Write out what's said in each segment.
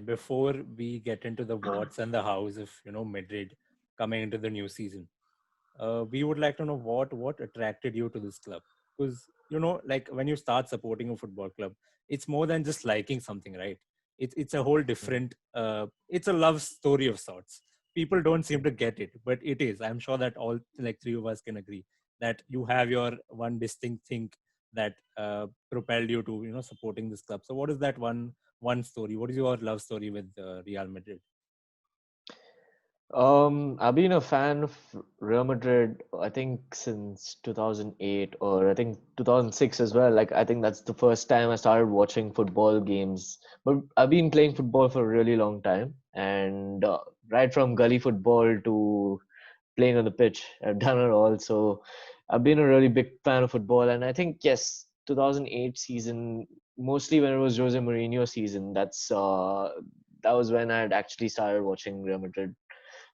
before we get into the what's and the hows of Madrid coming into the new season, we would like to know what attracted you to this club, because like when you start supporting a football club, it's more than just liking something, right? It's a whole different it's a love story of sorts. People don't seem to get it, but it is. I'm sure that all like three of us can agree that you have your one distinct thing that propelled you to supporting this club. So what is that one story? What is your love story with Real Madrid? I've been a fan of Real Madrid, I think since 2008 or I think 2006 as well. Like I think that's the first time I started watching football games. But I've been playing football for a really long time, and right from gully football to playing on the pitch, I've done it all. So I've been a really big fan of football, and I think yes, 2008 season, mostly when it was Jose Mourinho season. That was when I had actually started watching Real Madrid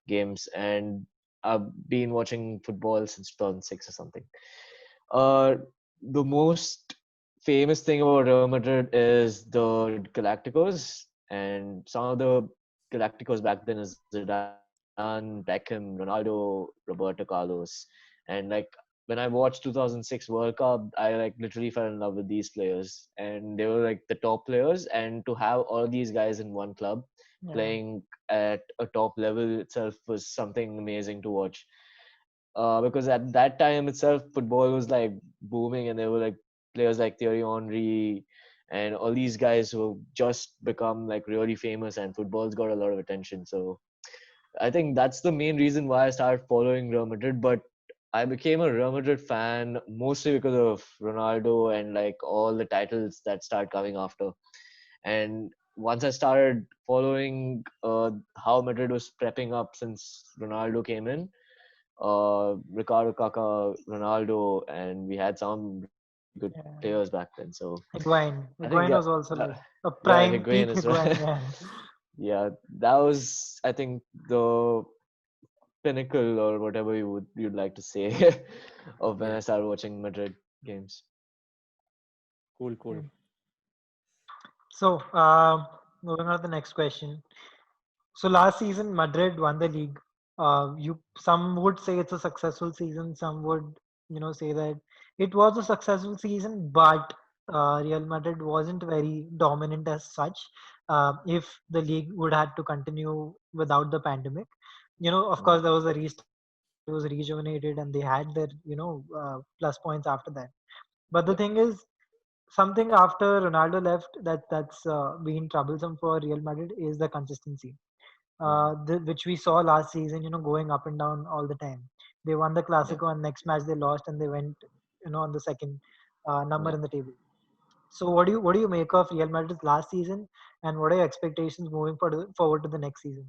games, and I've been watching football since 2006 or something. Uh, the most famous thing about Real Madrid is the Galacticos, and some of the Galacticos back then is Zidane, Beckham, Ronaldo, Roberto Carlos, and like when I watched 2006 World Cup, I like literally fell in love with these players, and they were like the top players, and to have all these guys in one club Yeah. playing at a top level itself was something amazing to watch. Because at that time itself, football was like booming, and there were like players like Thierry Henry and all these guys who just become like really famous, and football's got a lot of attention. So I think that's the main reason why I started following Real Madrid. But I became a Real Madrid fan mostly because of Ronaldo and like all the titles that start coming after. And once I started following how Madrid was prepping up since Ronaldo came in, Ricardo, Kaká, Ronaldo, and we had some really good players Yeah. back then. So Higuain. I think Higuain was also like a yeah, prime Higuain peak as well. Higuain. Yeah. Yeah, that was I think the pinnacle or whatever you'd like to say of when Yeah, I started watching Madrid games. cool. Mm. So, moving on to the next question. So last season, Madrid won the league. You some would say it's a successful season. Some would, say that it was a successful season, but Real Madrid wasn't very dominant as such. If the league would had to continue without the pandemic, of Mm. course there was a restart. It was rejuvenated, and they had their, plus points after that. But the Yep. thing is, something after Ronaldo left that's been troublesome for Real Madrid is the consistency, Mm. which we saw last season, going up and down all the time. They won the Yeah. Clasico, and next match they lost, and they went, on the second number Yeah. in the table. So what do you make of Real Madrid's last season, and what are your expectations moving forward to the next season?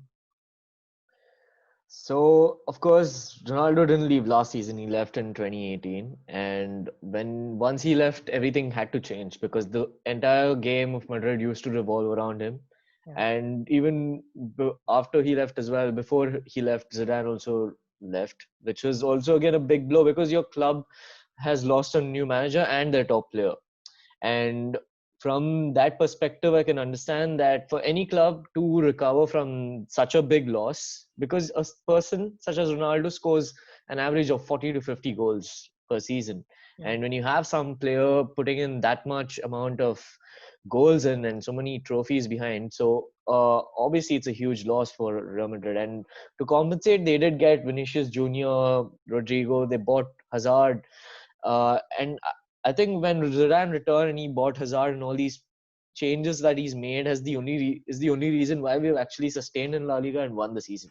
So, of course, Ronaldo didn't leave last season. He left in 2018. And when once he left, everything had to change because the entire game of Madrid used to revolve around him. Yeah, And even after he left as well, before he left, Zidane also left, which was also again a big blow because your club has lost a new manager and their top player. And from that perspective, I can understand that for any club to recover from such a big loss, because a person such as Ronaldo scores an average of 40 to 50 goals per season. yeah, And when you have some player putting in that much amount of goals in and so many trophies behind, so obviously it's a huge loss for Real Madrid. And to compensate, they did get Vinicius Junior, Rodrigo, they bought Hazard, and I think when Zidane returned and he bought Hazard and all these changes that he's made is the only reason why we've actually sustained in La Liga and won the season.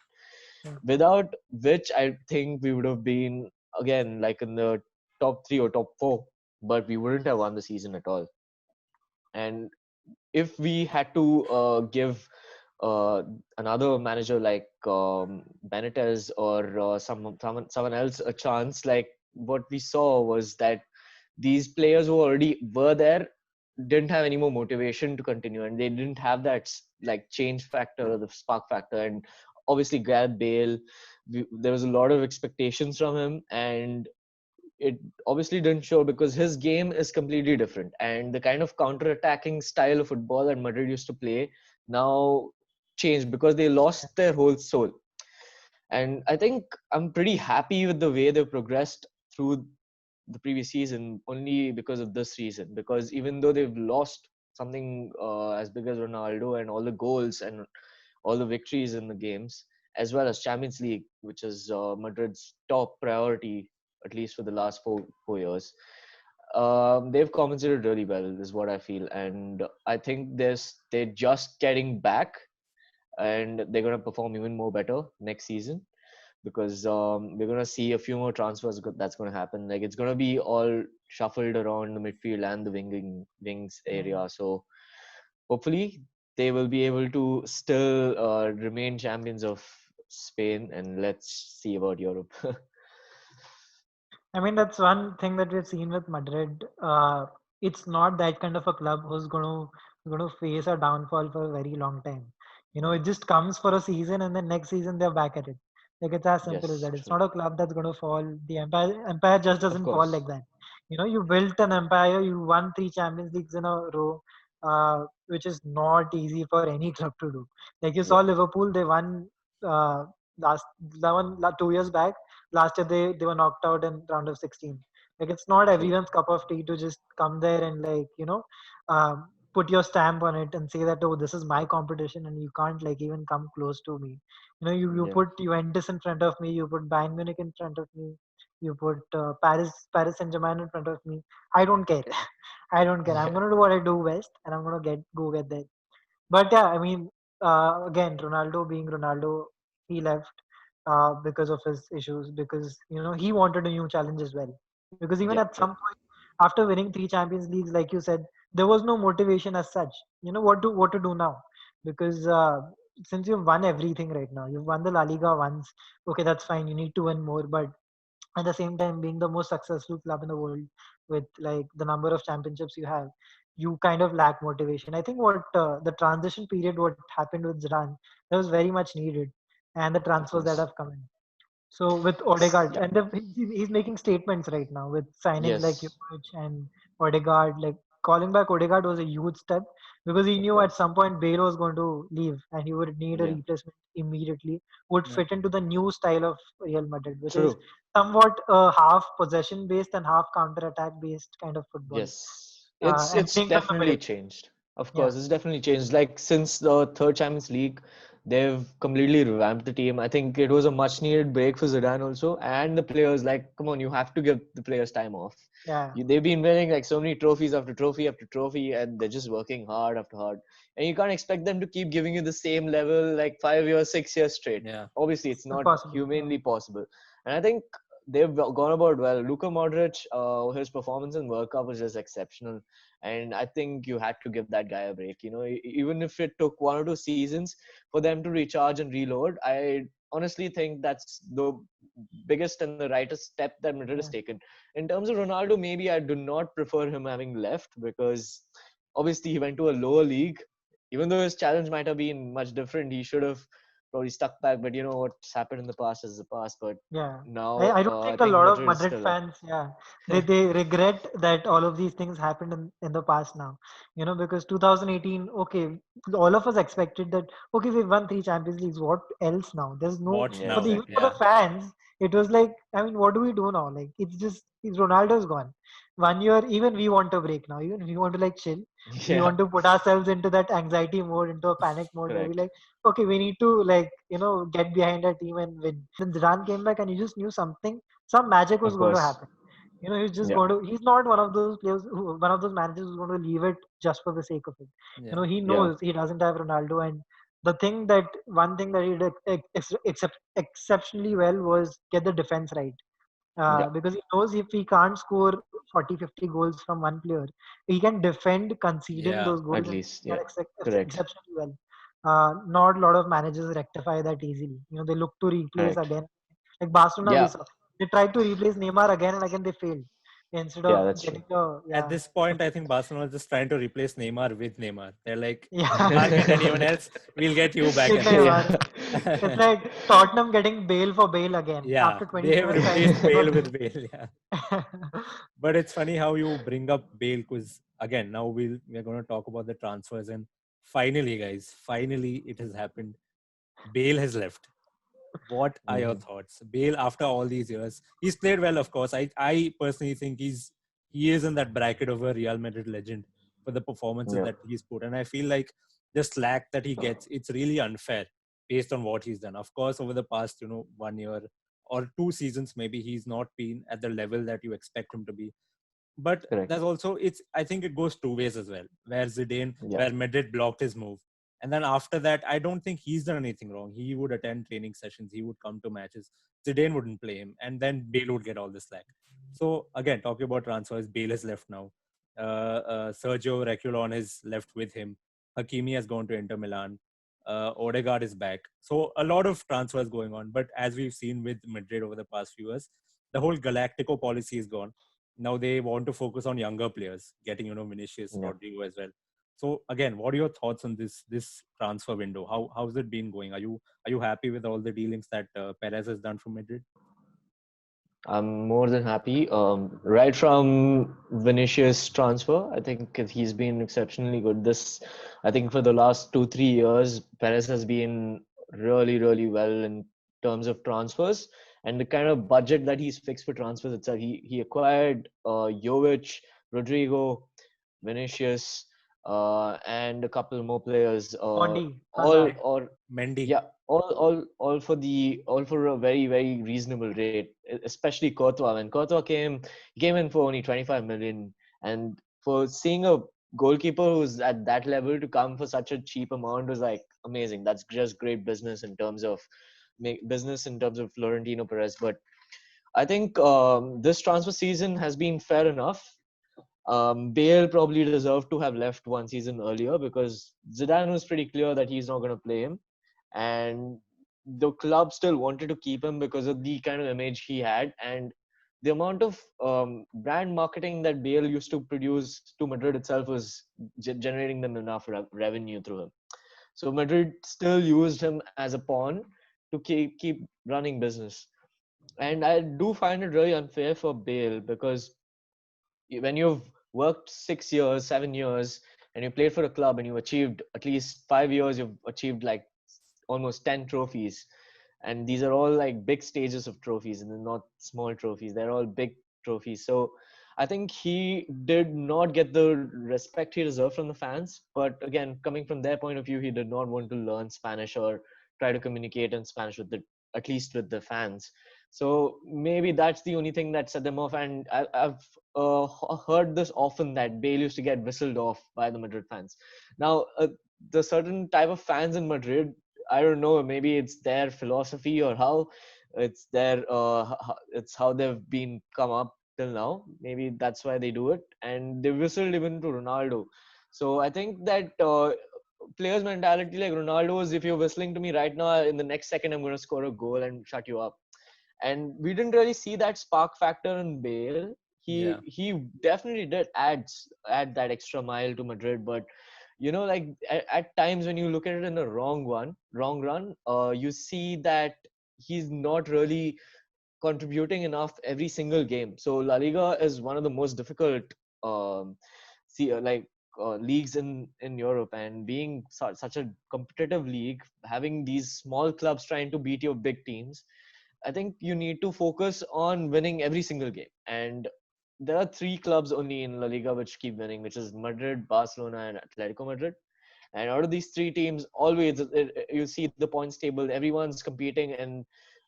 yeah. Without which I think we would have been again like in the top three or top four, but we wouldn't have won the season at all. And if we had to give uh, another manager like Benitez or someone else a chance, like what we saw was that these players who already were there didn't have any more motivation to continue, and they didn't have that like change factor or the spark factor. And obviously Gareth Bale, there was a lot of expectations from him, and it obviously didn't show because his game is completely different, and the kind of counter-attacking style of football that Madrid used to play now changed because they lost their whole soul. And I think I'm pretty happy with the way they've progressed through the previous season only because of this reason. Because even though they've lost something as big as Ronaldo and all the goals and all the victories in the games, as well as Champions League, which is Madrid's top priority, at least for the last 4 years. They've compensated really well, is what I feel, and I think they're just getting back, and they're gonna perform even more better next season because we're gonna see a few more transfers that's gonna happen. Like it's gonna be all shuffled around the midfield and the wings Mm. area. So hopefully they will be able to still remain champions of Spain, and let's see about Europe. I mean, that's one thing that we've seen with Madrid. It's not that kind of a club who's going to face a downfall for a very long time. It just comes for a season and then next season they're back at it. Like it's as simple as Yes, that. It's true. not a club that's going to fall. The empire just Of doesn't fall like course. that. You built an empire. You won 3 Champions Leagues in a row, which is not easy for any club to do. Like you saw Yeah, Liverpool, they won uh, last 2 years back. Last year they were knocked out in round of 16. Like it's not true. everyone's cup of tea to just come there and put your stamp on it and say that, oh, this is my competition and you can't like even come close to me. You Yeah. put Juventus in front of me, you put Bayern Munich in front of me, you put Paris Saint-Germain in front of me. I don't care. I don't care. I'm Yeah. gonna do what I do best and I'm gonna get there. But yeah, I mean, again, Ronaldo being Ronaldo, he left because of his issues, because he wanted a new challenge as well. Because even Yep, at some yep. point, after winning 3 Champions Leagues, like you said, there was no motivation as such. What to do now? Because since you've won everything right now, you've won the La Liga once. Okay, that's fine. You need to win more, but at the same time being the most successful club in the world with like the number of championships you have, you kind of lack motivation. I think what the transition period what happened with Zidane, that was very much needed, and the It transfers that was. have come in. So with Odegaard, Yeah. and he's making statements right now with signing like Yes, Jovic and Odegaard. Like calling back Odegaard was a huge step because he of knew at course. some point Bale was going to leave and he would need a Yeah. replacement immediately. Would Yeah. fit into the new style of Real Madrid, which is True. somewhat half possession based and half counter attack based kind of football, Yes. and It's playing from the definitely middle. changed. Of Yeah, course, it's definitely changed. Like since the third Champions League, they've completely revamped the team. I think it was a much needed break for Zidane also, and the players. Like, come on, you have to give the players time off. yeah, They've been winning like so many trophies after trophy after trophy, and they're just working hard after hard. And you can't expect them to keep giving you the same level like 5 years, 6 years straight. Yeah. Obviously, it's it's not impossible. Yeah, humanly possible. And I think they've gone about well. Luka Modric, his performance in World Cup was just exceptional, and I think you had to give that guy a break. Even if it took 1 or 2 seasons for them to recharge and reload, I honestly think that's the biggest and the rightest step that Madrid has yeah. taken. In terms of Ronaldo, maybe I do not prefer him having left because obviously he went to a lower league. Even though his challenge might have been much different, he should have probably stuck back. But you know what's happened in the past is the past. But Yeah, now I don't I think a think lot of Madrid is Madrid still up. fans, yeah, they regret that all of these things happened in the past now. Because 2018, okay, all of us expected that, okay, we've won 3 Champions Leagues. What else now? There's no What's Yeah, for the now? even for exactly. the Yeah. fans. It was like, I mean, what do we do now? Like, it's Ronaldo's gone. 1 year, even we want a break now. Even we want to like chill. We Yeah, want to put ourselves into that anxiety mode, into a panic mode where we correct. like, okay, we need to like get behind our team and win. Then Zidane came back and you just knew some magic was Of going to course. happen. He's just Yeah, going to. He's not one of those players, one of those managers who's going to leave it just for the sake of it. Yeah. He yeah, knows he doesn't have Ronaldo, and one thing that he did exceptionally well was get the defense right. yeah, Because he knows if he can't score 40, 50 goals from one player, he can defend conceding Yeah. those goals at and least. that Yeah, correct. exceptionally well. Not a lot of managers rectify that easily. They look to replace Correct. again. Like Barcelona, we Yeah, saw they tried to replace Neymar again and again. They failed instead yeah, of that's true. getting the At yeah this point, I think Barcelona is just trying to replace Neymar with Neymar. They're like, we yeah. can't get anyone else. We'll get you back With in there. Neymar. Yeah, It's like Tottenham getting Bale for Bale again Yeah. after They have 27 replaced signings. They Bale got with Bale. Yeah. Bale. But it's funny how you bring up Bale because again, now we're going to talk about the transfers and finally, guys, finally it has happened. Bale has left. What are your Mhm. thoughts? Bale, after all these years, he's played well, of course. I personally think he is in that bracket of a Real Madrid legend for the performances Yeah, that he's put. And I feel like the slack that he gets, it's really unfair based on what he's done. Of course, over the past, 1 year or 2 seasons, maybe he's not been at the level that you expect him to be. But correct. there's also, it's I think it goes two ways as well. Yeah, Where Madrid blocked his move, and then after that, I don't think he's done anything wrong. He would attend training sessions, he would come to matches. Zidane wouldn't play him, and then Bale would get all the slack. So again, talking about transfers, Bale is left now. Sergio Reguilon is left with him. Hakimi has gone to Inter Milan. Odegaard is back. So a lot of transfers going on. But as we've seen with Madrid over the past few years, the whole Galactico policy is gone. Now they want to focus on younger players, getting Vinicius, yeah. Rodrigo as well. So again, what are your thoughts on this transfer window? How's it been going? Are you happy with all the dealings that Perez has done for Madrid? I'm more than happy. Right from Vinicius transfer, I think he's been exceptionally good. I think for the last 2-3 years, Perez has been really, really well in terms of transfers and the kind of budget that he's fixed for transfers itself. He acquired Jovic, Rodrigo, Vinicius, and a couple more players. Body, All Hazard. or Mendy. Yeah, all for a very, very reasonable rate, especially Courtois. When Courtois came in for only 25 million, and for seeing a goalkeeper who's at that level to come for such a cheap amount was like amazing. That's just great business in terms of Florentino Perez. But I think this transfer season has been fair enough. Bale probably deserved to have left one season earlier because Zidane was pretty clear that he's not going to play him, and the club still wanted to keep him because of the kind of image he had and the amount of brand marketing that Bale used to produce to Madrid itself was generating them enough revenue through him. So Madrid still used him as a pawn to keep running business, and I do find it really unfair for Bale because when you've worked 6 years, 7 years, and you played for a club and you've achieved at least 5 years, you've achieved like almost 10 trophies. And these are all like big stages of trophies and they're not small trophies. They're all big trophies. So I think he did not get the respect he deserved from the fans. But again, coming from their point of view, he did not want to learn Spanish or try to communicate in Spanish at least with the fans. So maybe that's the only thing that set them off. And I've heard this often that Bale used to get whistled off by the Madrid fans. Now, the certain type of fans in Madrid, I don't know, maybe it's their philosophy or how it's how they've been come up till now. Maybe that's why they do it. And they whistled even to Ronaldo. So I think that players' mentality like Ronaldo is if you're whistling to me right now, in the next second I'm going to score a goal and shut you up. And we didn't really see that spark factor in Bale. Yeah. He definitely did add that extra mile to Madrid, but like at times when you look at it in a wrong run, you see that he's not really contributing enough every single game. So La Liga is one of the most difficult um, leagues in Europe, and being such a competitive league, having these small clubs trying to beat your big teams, I think you need to focus on winning every single game. And there are three clubs only in La Liga which keep winning, which is Madrid, Barcelona, and Atletico Madrid. And out of these three teams, always you see the points table. Everyone's competing, and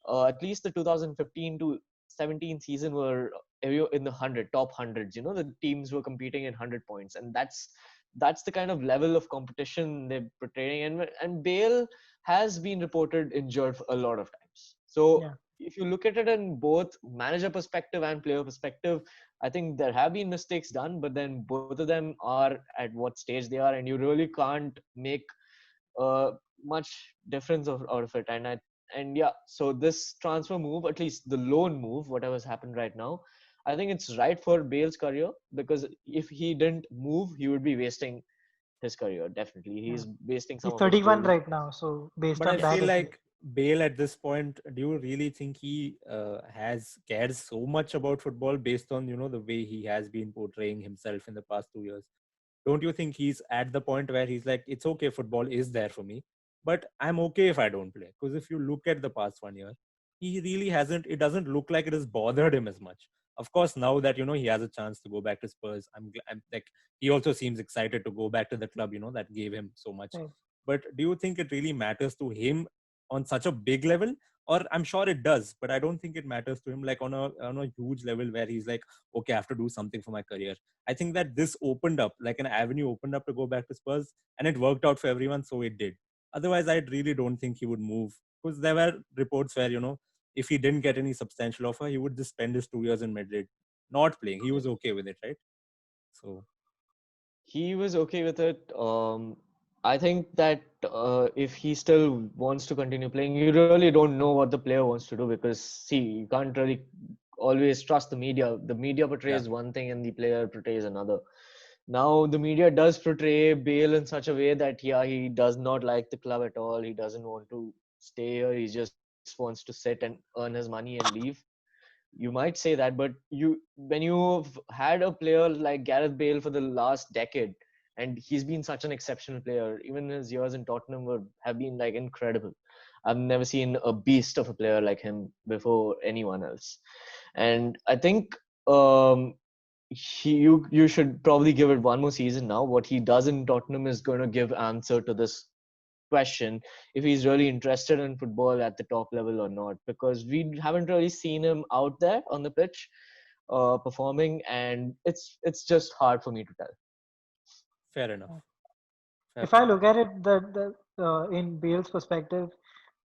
at least the 2015 to 17 season were in the top hundreds. The teams were competing in 100 points, and that's the kind of level of competition they're portraying. And Bale has been reported injured a lot of times. So Yeah. if you look at it in both manager perspective and player perspective, I think there have been mistakes done, but then both of them are at what stage they are, and you really can't make much difference out of it. And yeah, so this transfer move, at least the loan move, whatever's happened right now, I think it's right for Bale's career because if he didn't move, he would be wasting his career. Definitely, Yeah. he's wasting some He's of his 31 golden right years. now, so based But I on Yeah, that, feel at least. like Bale at this point, do you really think he has cares so much about football based on the way he has been portraying himself in the past 2 years? don't you think he's at the point where he's like, it's okay, football is there for me, but I'm okay if I don't play? Because if you look at the past 1 year, he really hasn't. It doesn't look like it has bothered him as much. Of course, now that he has a chance to go back to Spurs, I'm like, he also seems excited to go back to the club, that gave him so much. Right. But do you think it really matters to him on such a big level? Or I'm sure it does, but I don't think it matters to him like on a huge level where he's like, okay, I have to do something for my career. I think that this opened up, like an avenue opened up to go back to Spurs, and it worked out for everyone, so it did. Otherwise, I really don't think he would move, because there were reports where, if he didn't get any substantial offer, he would just spend his 2 years in Madrid not playing. He was okay with it, right? So He was okay with it. I think that if he still wants to continue playing, you really don't know what the player wants to do, because see, you can't really always trust the media. The media yeah, portrays one thing and the player portrays another. Now the media does portray Bale in such a way that yeah, he does not like the club at all. He doesn't want to stay here. He just wants to sit and earn his money and leave. You might say that, but when you've had a player like Gareth Bale for the last decade, and he's been such an exceptional player, even his years in Tottenham have been like incredible. I've never seen a beast of a player like him before anyone else. And I think you should probably give it one more season now. What he does in Tottenham is going to give answer to this question, if he's really interested in football at the top level or not, because we haven't really seen him out there on the pitch performing, and it's just hard for me to tell. fair enough. Fair If I point. look at it, in Bale's perspective,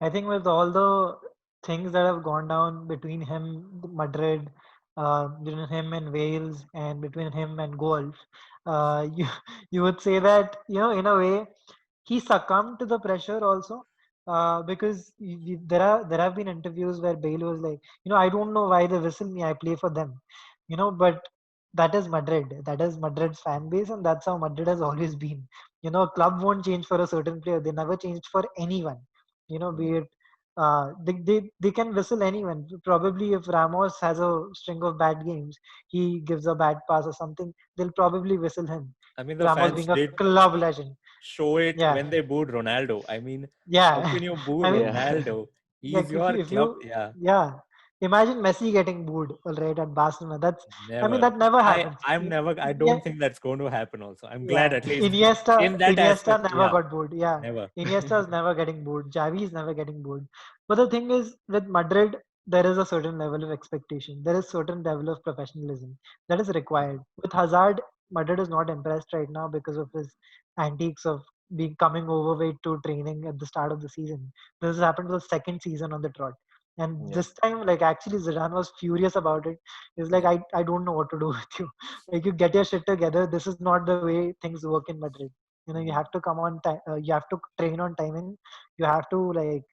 I think with all the things that have gone down between him, Madrid, between him and Wales, and between him and golf, you you would say that in a way he succumbed to the pressure also, because there have been interviews where Bale was like, I don't know why they whistle me, I play for them, but that is Madrid. That is Madrid's fan base, and that's how Madrid has always been. A club won't change for a certain player. They never changed for anyone. Be Mm. it they can whistle anyone. Probably if Ramos has a string of bad games, he gives a bad pass or something, they'll probably whistle him. I mean, the Ramos fans being a did club legend. show it Yeah, when they booed Ronaldo. I mean, how yeah. can you boo I mean, Yeah. Ronaldo? He's like your if club. you Yeah, yeah, imagine Messi getting booed all right at Barcelona. I mean never. that never I happens. I'm never. I Yeah, don't think that's going to happen. Also, I'm glad yeah. at least Iniesta in that Iniesta aspect. never Yeah, got booed. Yeah, never. Iniesta is never getting booed. Xavi is never getting booed. But the thing is, with Madrid, there is a certain level of expectation. There is certain level of professionalism that is required. With Hazard, Madrid is not impressed right now because of his antiques of being coming overweight to training at the start of the season. This has happened for the second season on the trot. And Yeah. this time, like actually, Zidane was furious about it. He's like, Yeah. I don't know what to do with you. Like, you get your shit together. This is not the way things work in Madrid. You Mm. have to come on time. You have to train on timing. You have to like,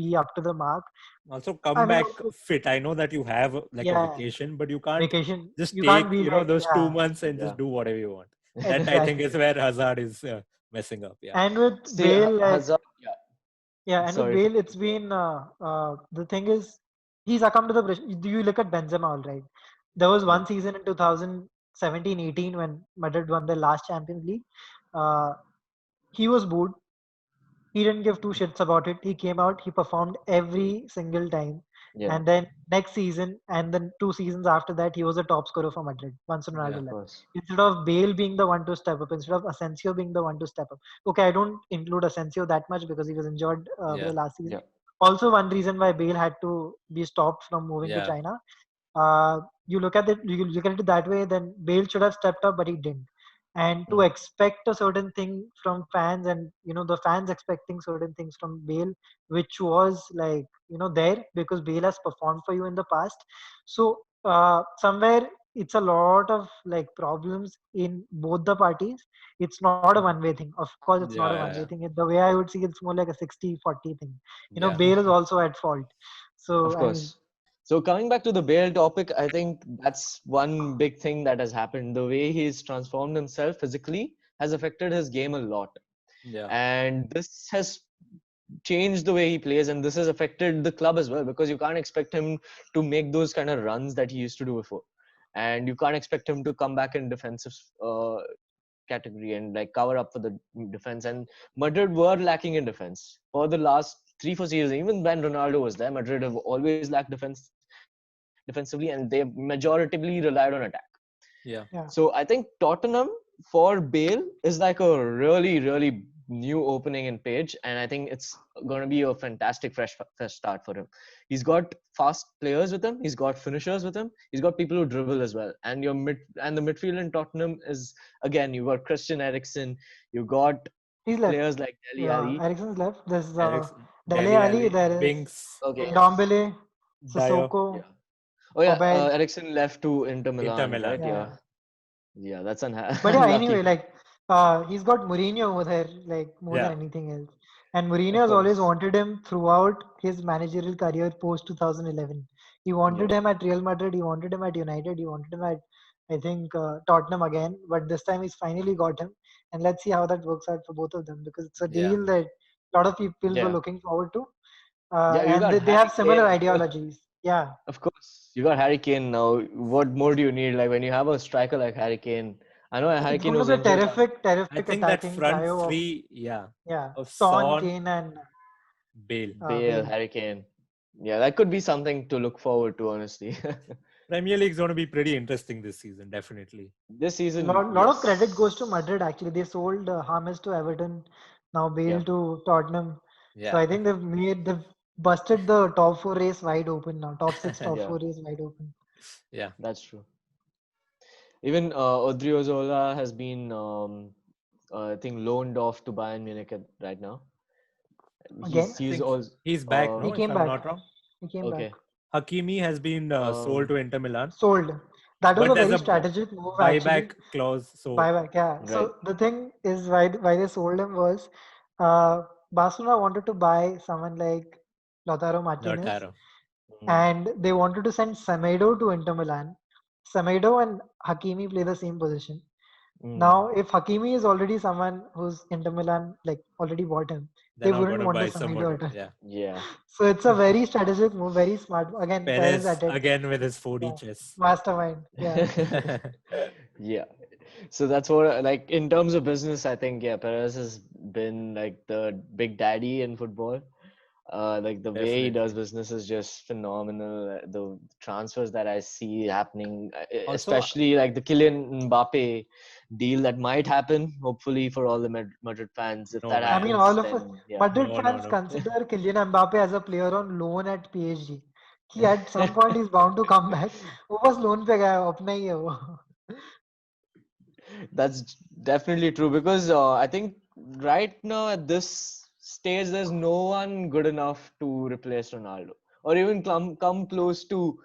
be up to the mark. Also, I come mean, back also, fit. I know that you have like a yeah, vacation, but you can't vacation. just You can't take be like, those two yeah, months and Yeah. just do whatever you want. That I think is exactly. where Hazard is messing up. Yeah. And with See, Bale, like, Hazard. Yeah. yeah, and with Sorry to Bale, cut it's you off. been the thing is he succumbed to the pressure. Do you look at Benzema, all right? There was Mm. one season in 2017-18 when Madrid won their last Champions League. Uh, he was booed. He didn't give two shits about it. He came out, he performed every single time. Yeah. And then next season, and then 2 seasons after that, he was a top scorer for Madrid once Yeah. Ronaldo Of left. course. Instead of Bale being the one to step up, instead of Asensio being the one to step up. Okay, I don't include Asensio that much because he was injured for the Yeah. last season. Yeah. Also, one reason why Bale had to be stopped from moving to Yeah. China. You look at it that way, then Bale should have stepped up, but he didn't. And to Mm. expect a certain thing from fans, and the fans expecting certain things from Bale, which was like there because Bale has performed for you in the past. So somewhere it's a lot of like problems in both the parties. It's not a one-way thing. Of course, it's not a Yeah. one-way Yeah. thing. The way I would see it's more like a 60-40 thing. Yeah. Bale is also at fault. So Of I mean, course. So coming back to the Bale topic, I think that's one big thing that has happened. The way he's transformed himself physically has affected his game a lot. Yeah. And this has changed the way he plays, and this has affected the club as well, because you can't expect him to make those kind of runs that he used to do before. And you can't expect him to come back in defensive category and like cover up for the defense. And Madrid were lacking in defense for the last 3-4 seasons. Even when Ronaldo was there, Madrid have always lacked defensively, and they've majoritively relied on attack. Yeah. Yeah. So I think Tottenham for Bale is like a really, really new opening in page, and I think it's going to be a fantastic fresh start for him. He's got fast players with him. He's got finishers with him. He's got people who dribble as well. And the midfield in Tottenham is, again, you got Christian Eriksen. You got He's left. players like Dele Alli. Ericsson's left. There's Ericsson, Dele Dele Ali. Alli, There is Binks, Okay, yes, Ndombele, Dyer, Sissoko, yeah. Oh yeah, Obaid. Eriksen left to Inter Inter Milan, right? Milan. Yeah. Yeah, yeah, that's But yeah, unlucky anyway, for him. like he's got Mourinho over there, like more than Yeah. anything else. And Mourinho Of has always course. wanted him throughout his managerial career post 2011. He wanted Yeah, him at Real Madrid, he wanted him at United, he wanted him at, I think, Tottenham again. But this time he's finally got him. And let's see how that works out for both of them, because it's a Yeah. deal that a lot of people were yeah, looking forward to. yeah. You And got they have Harry similar Kane. ideologies. Yeah. Of course, you got Harry Kane now. What more do you need? Like when you have a striker like Harry Kane. I know Harry It's Kane going to was be a injured last. I terrific think that attacking front trio of, three, yeah, yeah, of Son, Son, Kane, and Bale. Bale, Bale. Harry Kane. Yeah, that could be something to look forward to, honestly. Premier League's going to be pretty interesting this season, definitely. This A season, lot of credit goes to yes. Madrid actually. They sold James to Everton, now Bale Yeah, to Tottenham. So Yeah. I think they've busted the top four race wide open now. Top six, top yeah, four race wide open. Yeah. that's true. Even Odriozola has been, I think, loaned off to Bayern Munich right now. Again, I He's think also he's back, he no, if came I'm back. not wrong. He came back. okay. Hakimi has been sold Um, to Inter Milan, Sold. That was but a there's very a strategic move actually. buyback clause. So, Buyback, yeah. right. So the thing is why they sold him was uh, Barcelona wanted to buy someone like Lautaro Martinez, Lautaro. Mm, and they wanted to send Semedo to Inter Milan. Semedo and Hakimi play the same position. mm. Now, if Hakimi is already someone who's Inter Milan like already bought him, They're they not going wouldn't to want a buy Semedo someone. at all. Yeah. Yeah. So it's a very strategic move, very smart. Again, Perez Perez at it. again with his 4D Yeah, chess. mastermind. Yeah, Yeah. So that's what, like, in terms of business, I think, yeah, Perez has been like the big daddy in football. Like the way he does Definitely. business is just phenomenal. The transfers that I see happening, Also, especially like the Kylian Mbappe deal that might happen, hopefully for all the Madrid fans. If no, that no, I no, mean happens, all of us then yeah. Madrid no, no, fans no. consider Kylian Mbappe as a player on loan at PSG. He at some point he's bound to come back. वो बस loan पे गया है, अपना ही है वो. That's definitely true because I think right now at this stage, there's no one good enough to replace Ronaldo or even come close to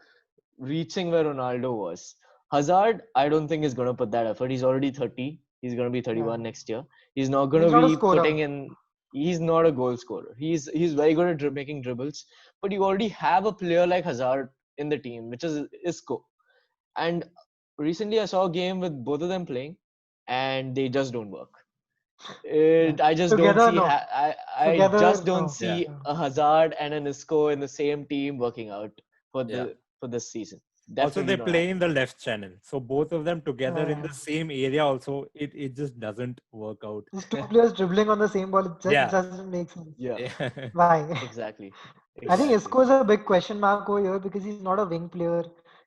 reaching where Ronaldo was. Hazard, I don't think is going to put that effort. He's already 30. He's going to be Yeah, 31 next year. He's not going he's to not a be scorer. putting in. He's not a goal scorer. He's very good at making dribbles. But you already have a player like Hazard in the team, which is Isco. And recently, I saw a game with both of them playing, and they just don't work. Yeah, I just don't together see. no, I together just don't no. Yeah. see No. a Hazard and an Isco in the same team working out Yeah. for this season. Also, Definitely they not play in happening. the left channel. So both of them together in Yeah. the same area also, it just doesn't work out. These two players dribbling on the same ball, it just Yeah. doesn't make sense. Yeah, Yeah. Why? exactly, I think exactly. Isco is a big question mark over here because he's not a wing player.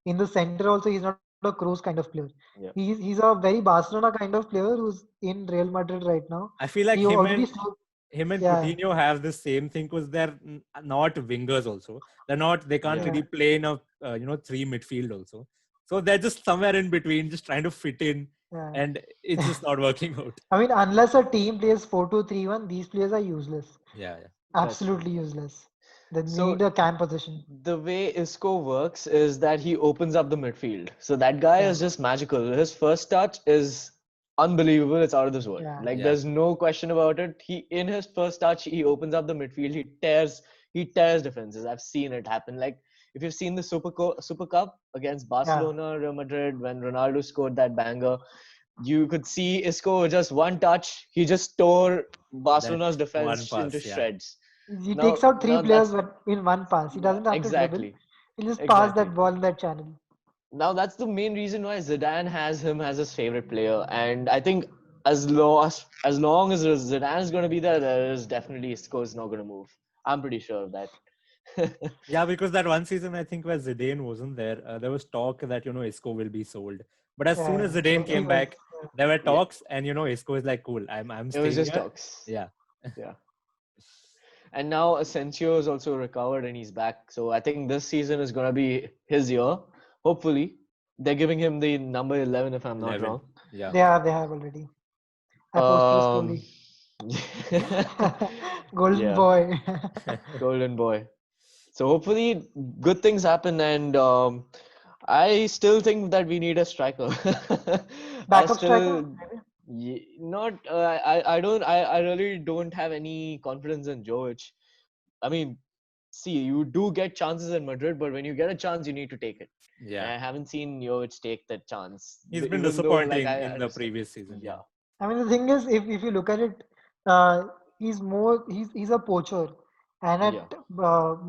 In the center also, he's not a Kroos kind of player. Yeah, He's a very Barcelona kind of player who's in Real Madrid right now. I feel like He already slow, him and yeah, Coutinho have the same thing because they're not wingers also. They're not. They can't yeah. yeah, really play in a three midfield also. So they're just somewhere in between, just trying to fit in, yeah. and it's just not working out. I mean, unless a team plays 4-2-3-1, these players are useless. Yeah, yeah, That's true. Absolutely useless. They So need a cam position. the way Isco works is that he opens up the midfield. So that guy Yeah, is just magical. His first touch is unbelievable. It's out of this world. yeah, Like yeah. there's no question about it. He in his first touch, he opens up the midfield. He tears defenses. I've seen it happen. Like if you've seen the Super Cup against yeah. Barcelona, Real Madrid, when Ronaldo scored that banger, you could see Isco just one touch. He just tore That Barcelona's one defense into pass. Yeah, shreds. He takes out three Now players that's but in one pass. He yeah, doesn't have to dribble. exactly. He'll just pass Exactly. that ball in that channel. Now that's the main reason why Zidane has him as his favorite player. And I think as long as Zidane is going to be there, there is definitely Isco is not going to move. I'm pretty sure of that. Yeah, because that one season I think where Zidane wasn't there, there was talk that Isco will be sold. But as soon as Yeah, Zidane he came was. back, there were Yeah, talks, and Isco is like, cool, I'm it was staying just here. talks. Yeah, Yeah. And now Asensio is also recovered and he's back. So I think this season is going to be his year. Hopefully. They're giving him the number 11 if I'm not 11. wrong. Yeah, They have already. I posted a Um, story. Golden yeah, boy. golden boy. So hopefully good things happen and I still think that we need a striker. I Backup striker, still maybe. not I really don't have any confidence in Jovic. I mean, see, you do get chances in Madrid, but when you get a chance, you need to take it. And yeah. I haven't seen Jovic take that chance, He's been even though like disappointing I in the understand. previous season. Yeah, Yeah, I mean, the thing is, if you look at it, uh, he's a poacher, and yeah, at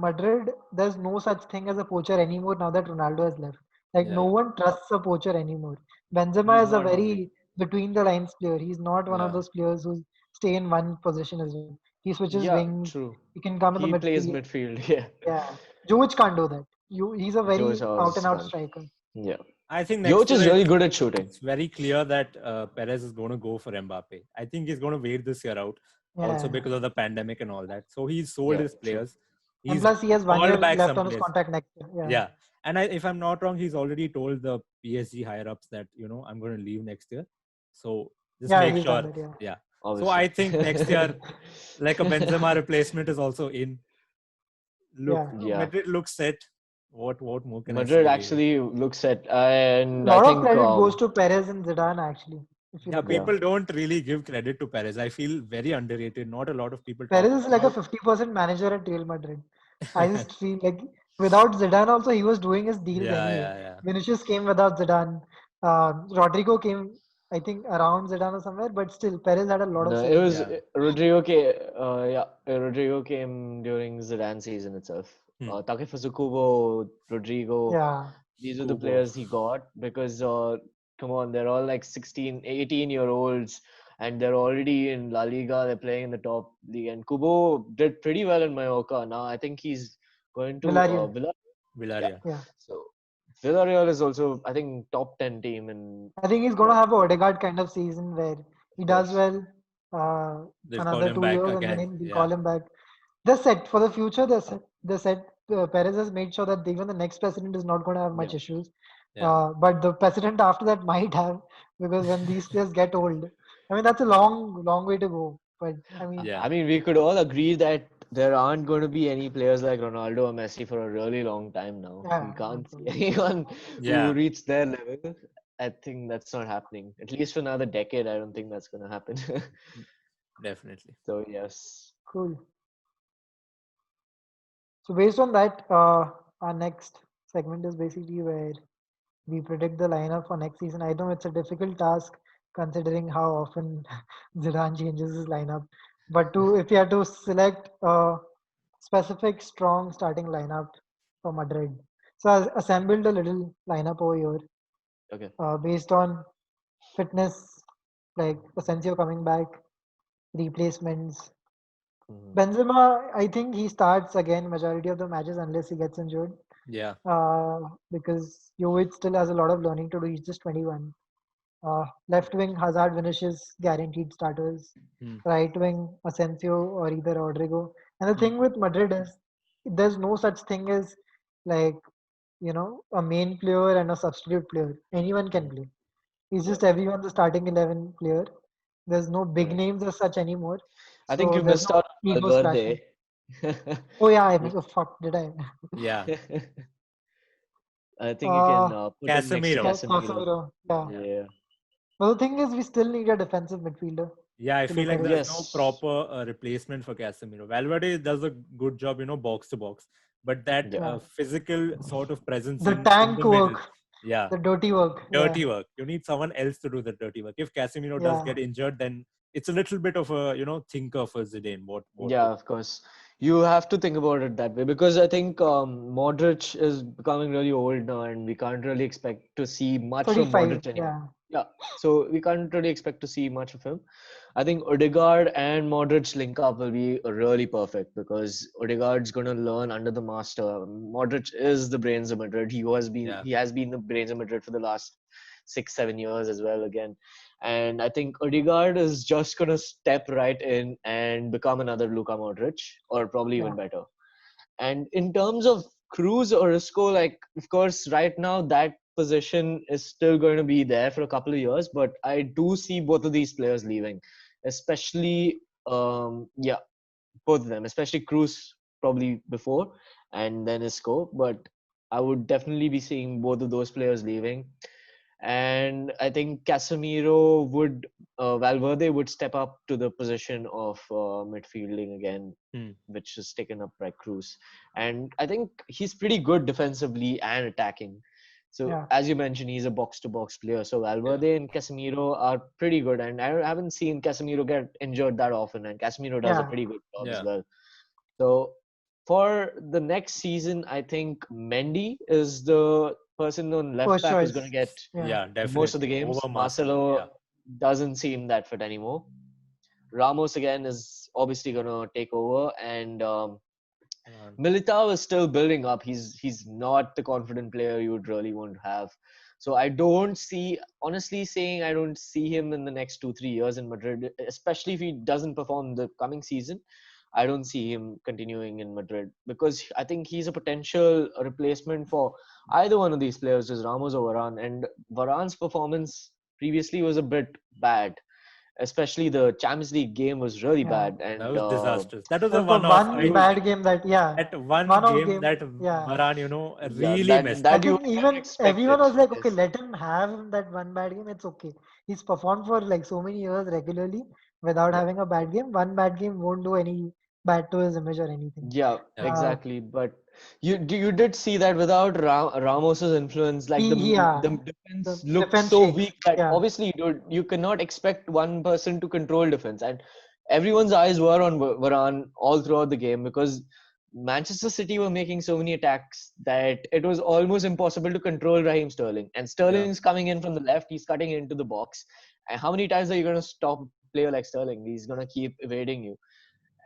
Madrid, there's no such thing as a poacher anymore now that Ronaldo has left. Like no yeah, yeah. one trusts a poacher anymore. Benzema He's is a not moving. very between the lines player. He's not one of yeah. those players who stay in one position as well. He switches Yeah, wings. true. He can come in the He plays midfield. midfield. Yeah, Yeah, Jovic can't do that. He's a Jovic very out and out can't. striker. Yeah, I think next Jovic year is really good at shooting. it's very clear that Perez is going to go for Mbappe. I think he's going to wait this year out, also Yeah, because of the pandemic and all that. So he's sold Yeah, his true. players. and He's plus he has 1 year called back left some on his players. contract next year. Yeah. Yeah, and if I'm not wrong, he's already told the PSG higher ups that I'm going to leave next year. So just Yeah, make he's done sure. that. Yeah. Yeah. So Obviously. I think next year, like a Benzema replacement is also in. Look, Yeah. Yeah, Madrid looks set. What more can I Madrid say really? actually looks at, and A I lot of think, credit goes to Perez and Zidane actually, if you Yeah, look at yeah, it. people don't really give credit to Perez. I feel very underrated. Not a lot of people talk Perez is like a about. 50% manager at Real Madrid. I just feel like without Zidane also he was doing his deals Yeah, anyway. yeah, yeah. Vinicius came without Zidane. Rodrigo came, I think, around Zidane or somewhere, but still Perez had a lot of no, say it in was that. Yeah. Rodrigo came during Zidane season itself. Hmm. Takefusa Kubo, Rodrigo, Yeah. these are the Kubo. players he got because come on, they're all like 16, 18-year-olds and they're already in La Liga, they're playing in the top league. And Kubo did pretty well in Mallorca. Now I think he's going to Villarreal. Villa. Yeah. Villarreal. Yeah. So Villarreal is also, I think, top 10 team in I think he's going to like, have a Odegaard kind of season where of he does course. well They'll call another him two back years and again. then they'll Yeah. call him back. They're set for the future. They're set. Perez has made sure that even the next president is not going to have Yeah. much issues. Yeah. But the president after that might have because when these players get old, I mean that's a long, long way to go. But I mean, Yeah. I mean, we could all agree that there aren't going to be any players like Ronaldo or Messi for a really long time now. We yeah, no can't see problem. anyone who Yeah. reached their level. I think that's not happening. At least for another decade, I don't think that's going to happen. Definitely. So, yes. Cool. So based on that, our next segment is basically where we predict the lineup for next season. I know it's a difficult task considering how often Zidane changes his lineup. But if you had to select a specific strong starting lineup for Madrid, so I assembled a little lineup over here Okay. based on fitness, like Asensio coming back, replacements. Mhm. Benzema, I think he starts again majority of the matches unless he gets injured. Yeah. Because Jovic still has a lot of learning to do. He's just 21. Left wing, Hazard, Vinicius, guaranteed starters. Hmm. Right wing, Asensio or either Rodrigo. And the Hmm. thing with Madrid is there's no such thing as like, a main player and a substitute player. Anyone can Mhm. play. It's Yeah. just everyone's the starting 11 player. There's no big Correct. names as such anymore. I think So you there's missed no out on egos clashing. Valverde. Oh yeah, I You- missed. Oh fuck, did I? Yeah. I think you can Uh, put him next to Casemiro. Casemiro. Casemiro. Yeah. Yeah. But the thing is, we still need a defensive midfielder. Yeah, I If you feel look like at it. there's no Yes. proper replacement for Casemiro. Valverde does a good job, box to box, but that Yeah. Yeah. physical sort of presence The in tank the middle, work, yeah, the dirty work. Yeah. dirty work. You need someone else to do the dirty work. If Casemiro does Yeah. get injured, then it's a little bit of a thinker for Zidane. What Yeah, to of course. You have to think about it that way because I think Modric is becoming really old now, and we can't really expect to see much from 35. Modric anymore. Yeah. Yeah, so we can't really expect to see much of him. I think Odegaard and Modric link up will be really perfect because Odegaard's going to learn under the master. Modric is the brains of Madrid. Yeah. He has been the brains of Madrid for the last 6-7 years as well again. And I think Odegaard is just going to step right in and become another Luka Modric, or probably Yeah. even better. And in terms of Cruz or Isco, like, of course, right now that position is still going to be there for a couple of years, but I do see both of these players leaving, especially, yeah, both of them, especially Cruz probably before and then Isco. But I would definitely be seeing both of those players leaving. And I think Valverde would step up to the position of midfielding again, Hmm. which is taken up by Cruz. And I think he's pretty good defensively and attacking. So Yeah. as you mentioned, he's a box-to-box player. So Yeah. Valverde and Casemiro are pretty good, and I haven't seen Casemiro get injured that often, and Casemiro does a Yeah. pretty good job as Yeah. well. So for the next season, I think Mendy is the person on left First back who's going to choice. get Yeah. Yeah. most of the Definitely. games. Over Marcelo. Marcelo Yeah. doesn't seem that fit anymore. Ramos again is obviously going to take over, and Um, Militao is still building up. He's not the confident player you would really want to have. So I don't see, honestly saying, I don't see him in the next 2-3 years in Madrid, especially if he doesn't perform the coming season. I don't see him continuing in Madrid because I think he's a potential replacement for either one of these players, just Ramos or Varane. And Varane's performance previously was a bit bad, especially the Champions League game was really Yeah. bad. that And was disastrous. That was a That's the one-off. one you I would, bad think game that, yeah, that one one off game game. that Yeah. Varane, yeah, really that messed I up. that you think would never even expect everyone it. was like, okay, Yes. let him have that one bad game. It's okay. He's performed for like so many years regularly without Yeah. having a bad game. One bad game won't do any bad to his image or anything. Yeah, Yeah. Uh, exactly. But you did see that without Ramos's influence, like yeah, the the defense looked defense so shakes. weak that Yeah. obviously you cannot expect one person to control defense, and everyone's eyes were on Varane all throughout the game because Manchester City were making so many attacks that it was almost impossible to control Raheem Sterling. And Yeah. Sterling's coming in from the left, he's cutting into the box. And how many times are you going to stop a player like Sterling? He's going to keep evading you.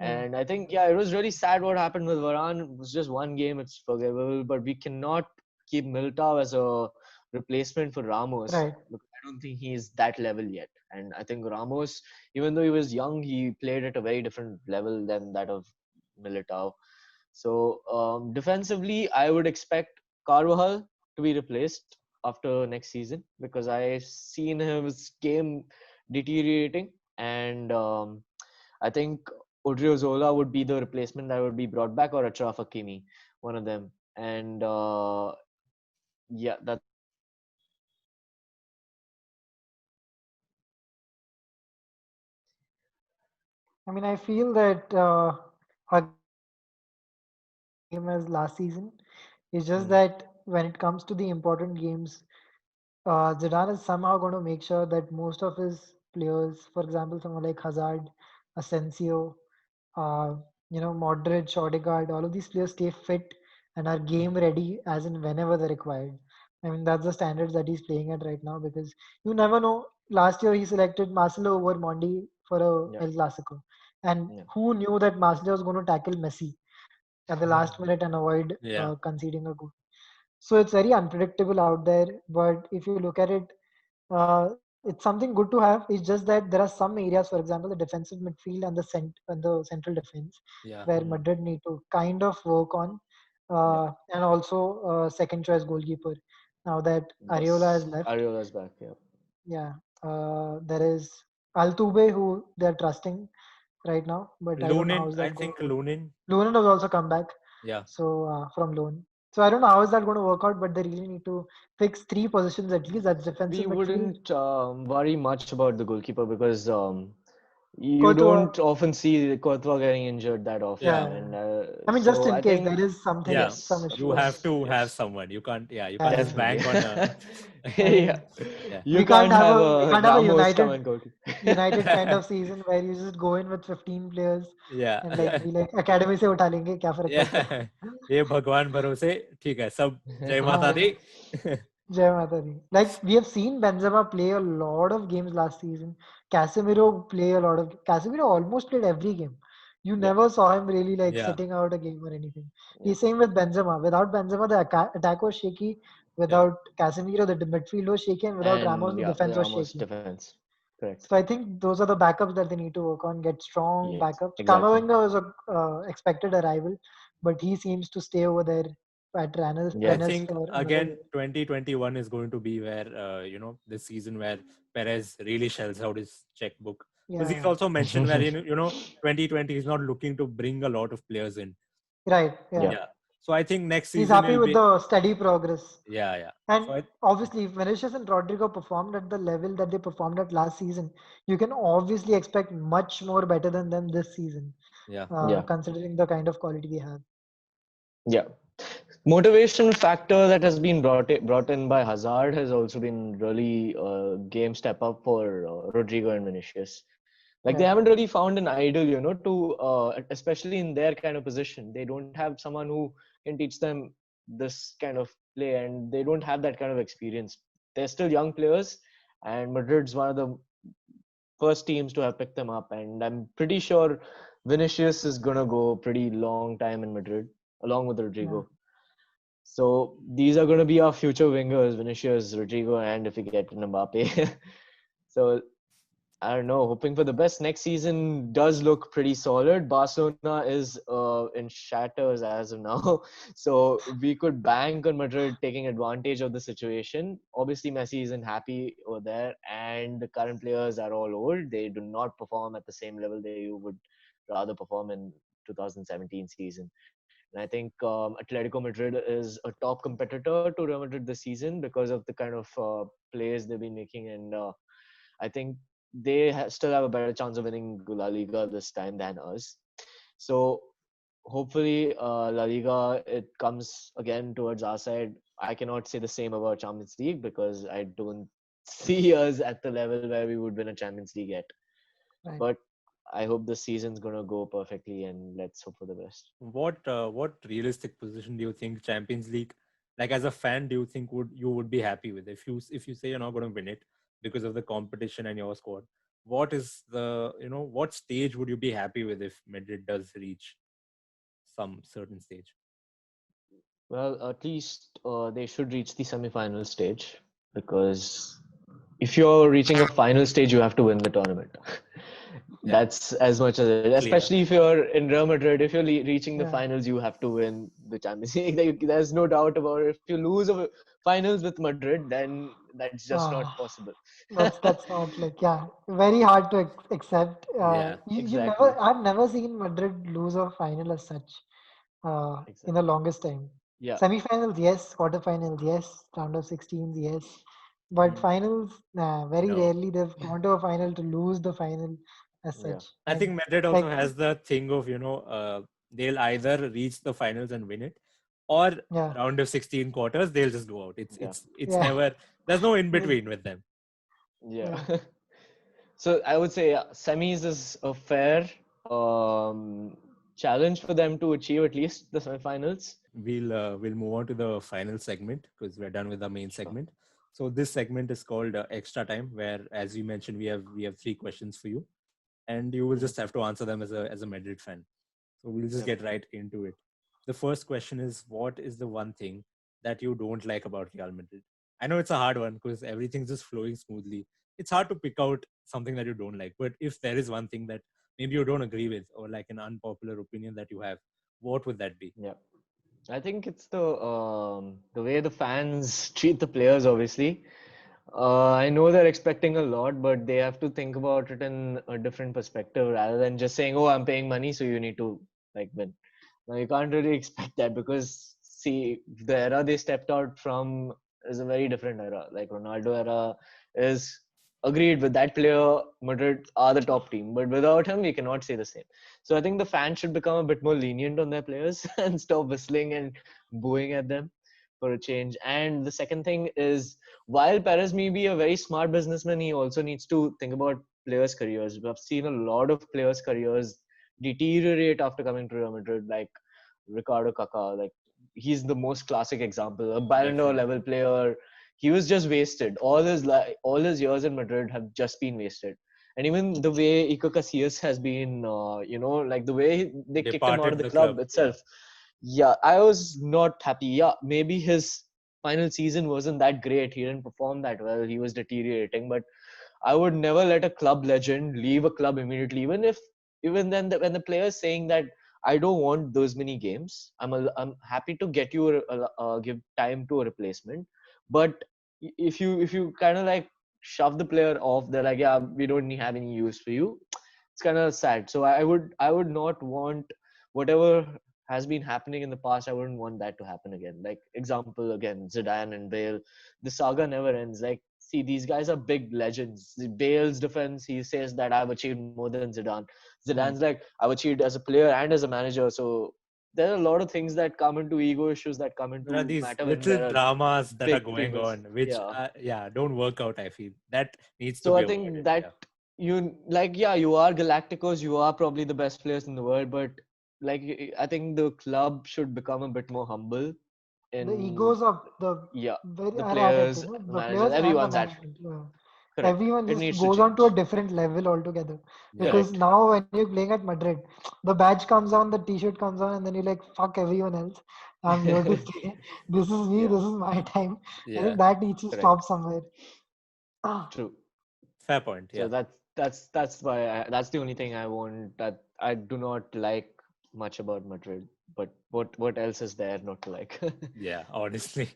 Yeah. And I think, yeah, it was really sad what happened with Varane. It was just one game, it's forgivable, but we cannot keep Militao as a replacement for Ramos Right. because I don't think he's that level yet. And I think Ramos, even though he was young, he played at a very different level than that of Militao. So defensively, I would expect Carvajal to be replaced after next season because I've seen his game deteriorating, and I think Odriozola would be the replacement that would be brought back, or Achraf Hakimi, one of them. And yeah, that's what I would expect. I mean, I feel that Hakimi is going to play the same game as last season. It's just Hmm. that when it comes to the important games, Zidane is somehow going to make sure that most of his players, for example, someone like Hazard, Asensio, uh, Modric, Odegaard, all of these players stay fit and are game ready as in whenever they're required. I mean, that's the standards that he's playing at right now because you never know. Last year, he selected Marcelo over Mondi for Yeah, a El Clasico. And yeah, who knew that Marcelo was going to tackle Messi at the last minute and avoid Yeah. conceding a goal? So it's very unpredictable out there. But if you look at it, it's something good to have. It's just that there are some areas, for example, the defensive midfield and the central defense, Yeah. where mm, Madrid need to kind of work on, yeah. and also second choice goalkeeper. Now that Areola has Yes, left, Ariola's back. Yeah, yeah, there is Altuve who they're trusting right now, but I don't know how Lunin, is I that going think to work. Lunin. Lunin has also come back, Yeah. so from loan. So I don't know how is that going to work out, but they really need to fix three positions at least. That's defensive we midfield, wouldn't worry much about the goalkeeper because you Courtois. don't often see Courtois getting injured that Yeah. often, Yeah, and I mean, just so in I case think there is something, Yeah. some yes, of You issue. have course, to have yes. someone. You can't just Yeah, Definitely. bank on a. I Yeah. mean, Yeah. You can't have we a can't have a Ramos come and go. United kind of season where you just go in with 15 players Yeah. and like be like academy से उठा लेंगे क्या फर्क Yeah. पड़ता है. ये भगवान भरोसे ठीक है सब जय माता दी. हाँ, Jai Mata Di. Like we have seen Benzema play a lot of games last season. Casemiro almost played every game. You Yeah, never saw him really like Yeah, sitting out a game or anything. yeah. He's same with Benzema. Without Benzema, the attack was shaky. yeah. Without Casemiro, the midfield was shaky, and without Ramos, And the yeah, defense was Ramos shaky. defense. Correct. So I think those are the backups that they need to work on. Get strong Yes, backups. exactly. Camavinga was a expected arrival, but he seems to stay over there at I Yeah, Rennes think for another again, year. 2021 is going to be where the season where Perez really shells out his checkbook, because he's Yeah. also mentioned where 2020 is not looking to bring a lot of players in. Right. yeah, Yeah. Yeah, so I think next He's season happy will with be. the steady progress. Yeah, yeah. And So I obviously, if Vinicius and Rodrigo performed at the level that they performed at last season, you can obviously expect much more better than them this season, yeah. yeah, considering the kind of quality they have. yeah. Motivation factor that has been brought in by Hazard has also been really game step up for Rodrigo and Vinicius. Like they Right. haven't really found an idol, to especially in their kind of position. They don't have someone who can teach them this kind of play, and they don't have that kind of experience. They're still young players, and Madrid's one of the first teams to have picked them up. And I'm pretty sure Vinicius is gonna go pretty long time in Madrid, along with Yeah. Rodrigo. So these are going to be our future wingers, Vinicius, Rodrigo, and if we get Mbappe. So I don't know, hoping for the best. Next season does look pretty solid. Barcelona is in shatters as of now. So we could bank on Madrid taking advantage of the situation. Obviously, Messi isn't happy over there, and the current players are all old. They do not perform at the same level they would rather perform in 2017 season. And I think Atletico Madrid is a top competitor to Real Madrid this season because of the kind of plays they've been making. And I think they still have a better chance of winning La Liga this time than us. So hopefully La Liga, it comes again towards our side. I cannot say the same about Champions League because I don't see us at the level where we would win a Champions League yet. Right. But I hope the season's gonna go perfectly, and let's hope for the best. What realistic position do you think Champions League, like as a fan, do you think would be happy with if you say you're not going to win it because of the competition and your squad? What is the what stage would you be happy with if Madrid does reach some certain stage? Well, at least they should reach the semi-final stage because if you're reaching a final stage, you have to win the tournament. Yeah, That's as much as it. clear. Especially if you're in Real Madrid, if you're reaching the Yeah. finals, you have to win the Champions League. There's no doubt about it. If you lose a finals with Madrid, then that's just not Ah, possible. that's not like, yeah, very hard to accept. Yeah, You Exactly. never I've never seen Madrid lose a final as such in the Exactly. longest time. Yeah. Semi-finals, yes. Quarterfinals, yes. Round of 16s, yes. But Mm. finals, nah. Very no. rarely they've gone to a final to lose the final as Yeah. such. I And think Madrid also like, has the thing of they'll either reach the finals and win it, or yeah, round of 16 quarters they'll just go out. Yeah. It's yeah, never there's no in yeah, between with them. Yeah. yeah. So I would say semis is a fair challenge for them to achieve at least the semifinals. We'll move on to the final segment because we're done with the main Sure. segment. So this segment is called extra time, where, as you mentioned, we have three questions for you, and you will Mhm. just have to answer them as a Madrid fan. So we'll just Yep. get right into it. The first question is, what is the one thing that you don't like about Real Madrid? I know it's a hard one because everything's just flowing smoothly. It's hard to pick out something that you don't like. But if there is one thing that maybe you don't agree with, or like an unpopular opinion that you have, what would that be? Yeah. I think it's the way the fans treat the players. Obviously, I know they're expecting a lot, but they have to think about it in a different perspective rather than just saying, "Oh, I'm paying money, so you need to like win." Now you can't really expect that because see, the era they stepped out from is a very different era. Like Ronaldo era is agreed with that player. Madrid are the top team, but without him, we cannot say the same. So I think the fans should become a bit more lenient on their players and stop whistling and booing at them for a change. And the second thing is, while Perez may be a very smart businessman, he also needs to think about players' careers. We've seen a lot of players' careers deteriorate after coming to Real Madrid, like Ricardo Kaká. Like he's the most classic example, a Ballon d'Or Definitely. level player. he was just wasted. All his years in Madrid have just been wasted. And even the way Iker Casillas has been, like the way they kicked him out of Departed the the club club. Yeah. itself. Yeah, I was not happy. Yeah, maybe his final season wasn't that great. He didn't perform that well. He was deteriorating. But I would never let a club legend leave a club immediately. Even then, when the player is saying that I don't want those many games, I'm happy to get you give time to a replacement. But if you kind of like shove the player off, they're like, yeah, we don't have any use for you. It's kind of sad. So I would not want whatever has been happening in the past. I wouldn't want that to happen again. Like example again, Zidane and Bale. The saga never ends. Like, see, these guys are big legends. Bale's defense, he says that I've achieved more than Zidane. Zidane's Hmm. like, I've achieved as a player and as a manager. So there are a lot of things that come into ego issues that come There are into these matter when little there are dramas that are big going figures. on, which, Yeah. yeah, don't work out. I feel that needs to So be I think avoided. Yeah. that you like, yeah, you are Galacticos, you are probably the best players in the world, but like I think the club should become a bit more humble The in, egos of the yeah, very the are at it, players, the the managers, players and the everyone's at management. Yeah. correct. Everyone It just needs to goes on to a change. different level altogether. Yeah. Because Correct. now when you're playing at Madrid, the badge comes on, the t-shirt comes on, and then you're like, fuck everyone else. I'm here to stay. This is me, Yeah, this is my time. I Yeah. think that needs to correct. stop somewhere. Ah, True. Fair point. So Yeah. that's why that's the only thing I want, that I do not like much about Madrid. But what else is there not to like? Yeah. Honestly.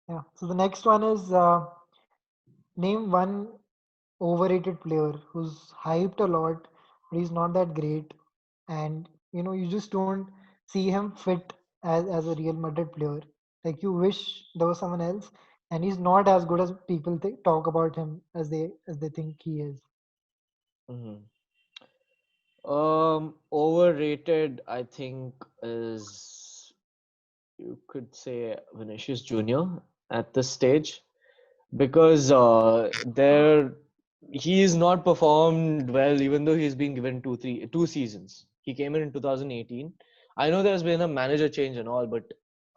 yeah. So the next one is name one overrated player who's hyped a lot, but he's not that great, and you just don't see him fit as a Real Madrid player. Like you wish there was someone else, and he's not as good as people talk about him as they think he is. Mhm. Overrated, I think, is, you could say, Vinicius Junior at this stage, because he's not performed well, even though he's been given two seasons. He came in 2018. I know there's been a manager change and all, but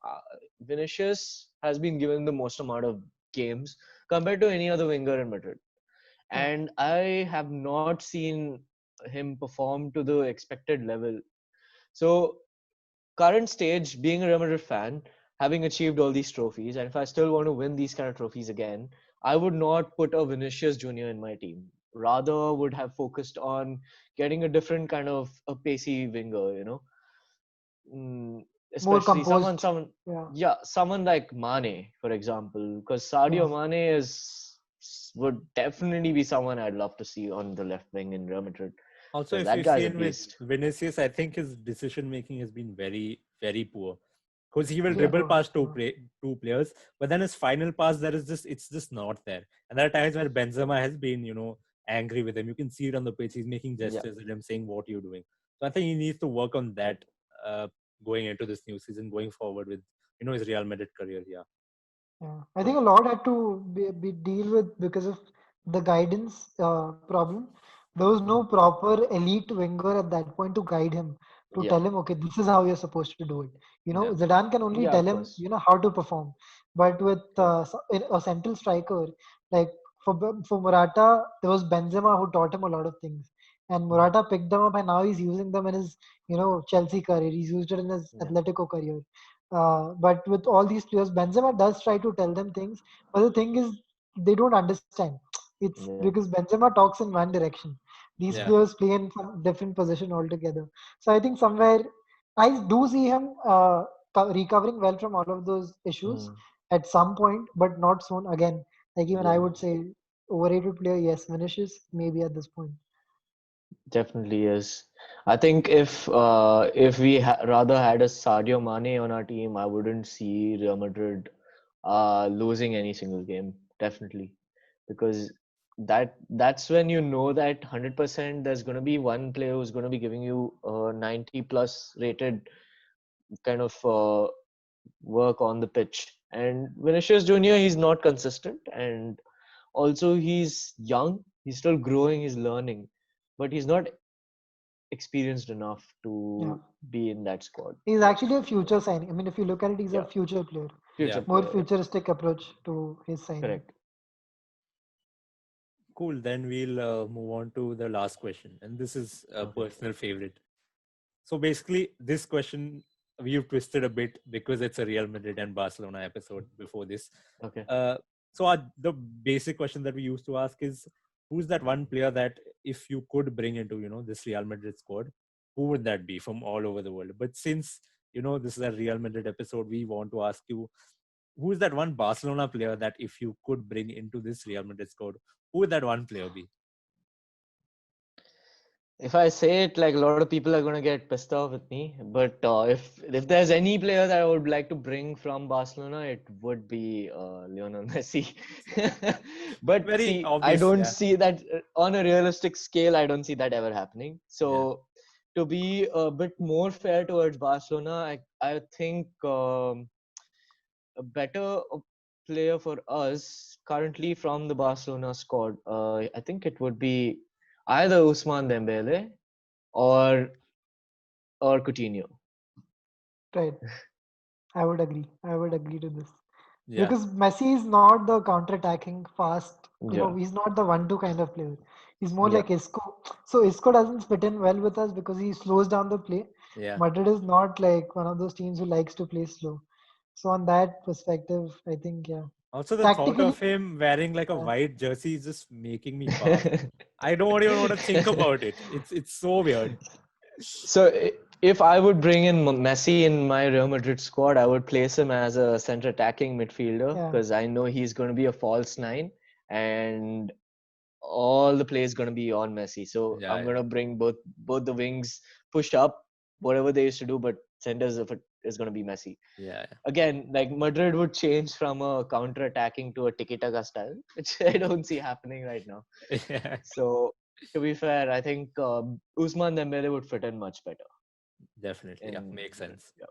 uh, Vinicius has been given the most amount of games compared to any other winger in Madrid, Yeah, and I have not seen him perform to the expected level. So current stage, being a Real Madrid fan, having achieved all these trophies, and if I still want to win these kind of trophies again, I would not put a Vinicius Junior in my team. Rather, would have focused on getting a different kind of a pacey winger, more especially composed. Yeah, yeah, someone like Mane, for example, because Sadio yeah. Mane would definitely be someone I'd love to see on the left wing in Real Madrid, Also, because if that you've guy's a seen with beast. Vinicius, I think his decision making has been very, very poor. Because he will Yeah. dribble Super. past Yeah. two players, but then his final pass, it's just not there. And there are times where Benzema has been, angry with him. You can see it on the pitch. He's making Yeah. gestures at him, saying, "What are you doing?" So I think he needs to work on that uh, going into this new season, going forward with, his Real Madrid career. Yeah. Yeah, I think True. a lot had to be deal with because of the guidance problem. There was no Mhm. proper elite winger at that point to guide him, to Yeah. tell him, okay, this is how you're supposed to do it. Yeah. Zidane can only Yeah, tell of him, course. how to perform. But with True. a central striker, like for Morata, there was Benzema who taught him a lot of things, and Mhm. Morata picked them up, and now he's using them in his, Chelsea career. He's used it in his Yeah. Atletico career. But with all these players, Benzema does try to tell them things, but the thing is, they don't understand. It's Yeah. because Benzema talks in one direction. These Yeah. players play in some different position altogether. So I think somewhere I do see him recovering well from all of those issues Mm. at some point, but not soon. Again, like even I Yeah. would say overrated player, yes, Vinicius maybe at this point. Definitely is. I think if we rather had a Sadio Mane on our team, I wouldn't see Real Madrid losing any single game. Definitely, because that's when you know that 100% there's going to be one player who's going to be giving you a 90 plus rated kind of work on the pitch. And Vinicius Junior, he's not consistent, and also he's young, he's still growing, he's learning, but he's not experienced enough Yeah. to be in that squad. He's actually a future signing. I mean, if you look at it, he's a Yeah, future player. future Yeah. More player. Yeah. futuristic approach to his signing. Correct. Cool. Then we'll move on to the last question, and this is a Okay. personal favorite. So basically, this question we've twisted a bit because it's a Real Madrid and Barcelona episode before this. Okay. Uh, the basic question that we used to ask is, who's that one player that if you could bring into this Real Madrid squad, who would that be from all over the world? But since this is a Real Madrid episode, we want to ask you, who is that one Barcelona player that if you could bring into this Real Madrid squad, who would that one player be? If I say it, like a lot of people are gonna get pissed off with me, but if there's any player that I would like to bring from Barcelona, it would be Lionel Messi. But Very see, I obvious, don't yeah, see that on a realistic scale. I don't see that ever happening. yeah. So to be a bit more fair towards Barcelona, I think a better player for us currently from the Barcelona squad, I think it would be either Ousmane Dembele or Coutinho. Right. I would agree. I would agree to this. Yeah, Because Messi is not the counter-attacking fast, Yeah, he's not the one-two kind of player. He's more yeah. like Isco. So Isco doesn't fit in well with us because he slows down the play. yeah. Madrid is not like one of those teams who likes to play slow. So on that perspective, I think yeah. Also, the thought Tactically, of him wearing like a yeah. white jersey is just making me pass. I don't even want to think about it. It's so weird. So if I would bring in Messi in my Real Madrid squad, I would place him as a center attacking midfielder Yeah. because I know he's going to be a false nine, and all the play is going to be on Messi. So Yeah, I'm going yeah, to bring both the wings push up, whatever they used to do, but centers of it is going to be Messi. yeah, Again, like Madrid would change from a counter attacking to a tiki-taka style, which I don't see happening right now. yeah. So to be fair, I think Ousmane Dembele would fit in much better Definitely, yeah, in makes Madrid. sense. Yeah.